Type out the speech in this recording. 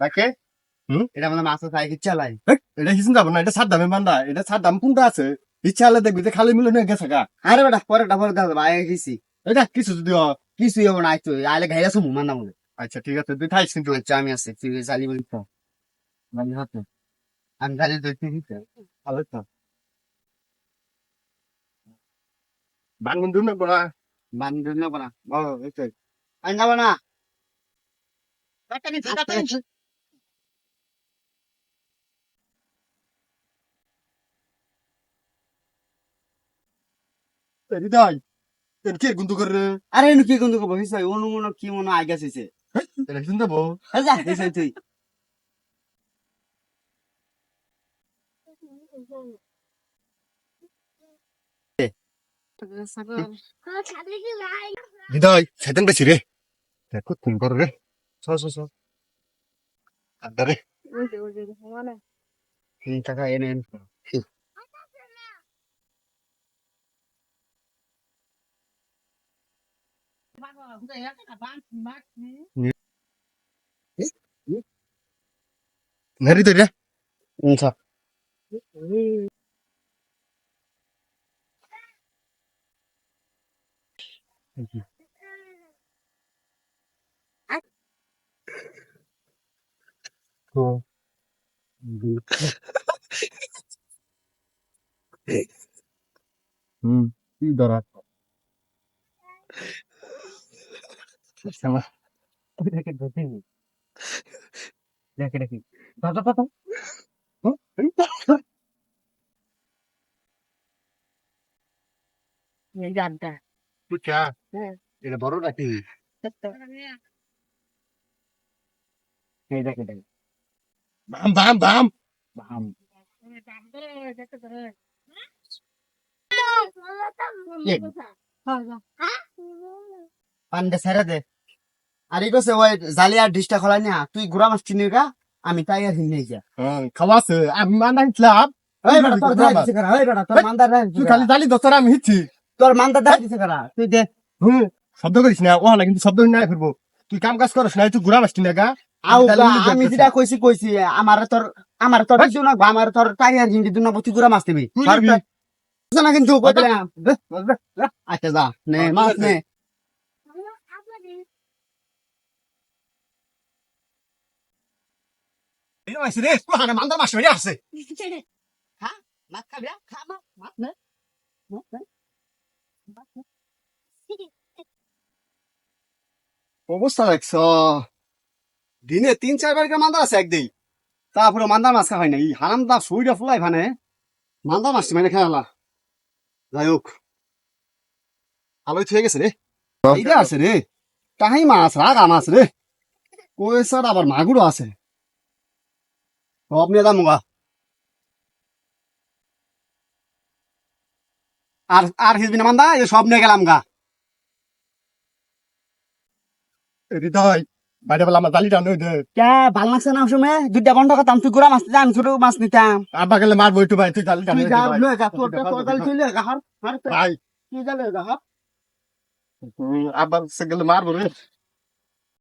তাকে এটা মানে মাছ সাইকেল চালাই এটা হিসেন যাবো না, এটা সাত দামে বান্ধা, এটা সাত দাম কোনটা আছে? ইচ্ছা হলে দেখবি যে খালি মিলে নিয়ে গেছে গা। আরে বেটা পরে দাদা ভাই গেছি এটা কিছু যদি কিছুই হবো না আইতো আইলে ঘাইরা সমু মান্না বলে আচ্ছা ঠিক আছে, তুই থাইস কিন্তু। আচ্ছা আমি আছি তুই চালি বলি তো মানে হাতে আমি গাড়ি ধরতে দিতে ভালো তো বাঙ্গুন দিন না বড়া। বান্ধব নেবো না ও এইটাই। আমি যাবো না হৃদয় এর কি গুন্দু করে? আরে এনু কি কিন্তু বহিস অনু মনো কি মনো আগে গেছে এটা হিসেন যাবো। যা দিছে তুই হৃদয় সেদিন বেশি রে, দেখো তুমি করো রে। চ আড্ডা রে। টাকা এনে না হৃদয় রে। আচ্ছা কি ধরা দেখে দেখি দাদা দাদা এই জানটা পুচা এটা বড় নাকি? এই দেখে দেখে বাম বাম বাম। বাম পান্ডে ছেড়ে দে আর ই কছে ওই জালি আর ডিশটা খোলাই না তুই গুড়া মাছ চিনি গা আমি তাই আর হিনে যা খাওয়া আছে আমি মানাই খেলাম। এই বেটা তোর দাই দিছে করা এই বেটা তোর মানদার দাই তুই খালি জালি দোস্তর আমি হিচ্ছি। তোর মানদার দাই দিছে করা তুই দে শব্দ করিস না, ও না কিন্তু শব্দ না ফিরবো। তুই কাম কাজ করিস না, তুই ঘুরা মাসটি না গা। আউ আমি যেটা কইছি আমার তোর দিছো না আমার তোর তাই আর হিন্দি দুনা বতি গুড়া মাছ দিবি না কিন্তু কইলাম আচ্ছা যা নে মাছ নে মান্দার মাস হয়ে আসছে। হ্যাঁ মাছ খাবি খা মাছ নে অবস্থা দেখছ দিনে 3-4 বার মান্দা আছে একদিন তারপরে মান্দার মাছ খাওয়াই না এই হারাম দা সুইটা ফুলাই ভানে মান্দার মাছ মানে খেলা যাই হোক আলোয় থেকে গেছে রে। এইটা আছে রে কাহি মাছ রাগা মাছ রে কইসার আবার মাগুরও আছে সব নিয়ে দাম আর হিসবি না মান্দা এই সব নিয়ে গেলাম গা হৃদয় বাইরে বেলা আমার জালিটা নই দে। কে ভাল লাগছে না সময় দুইটা বন্ধ করতাম তুই গুড়া মাছ নিতাম আমি ছোট মাছ নিতাম আব্বা গেলে মারবো একটু ভাই, তুই জালিটা তুই নই যা ভাই। লয়ে যা তোর গাল চলে গা হার ভাই তুই যা লয়ে যা হার আব্বা গেলে মারবো রে।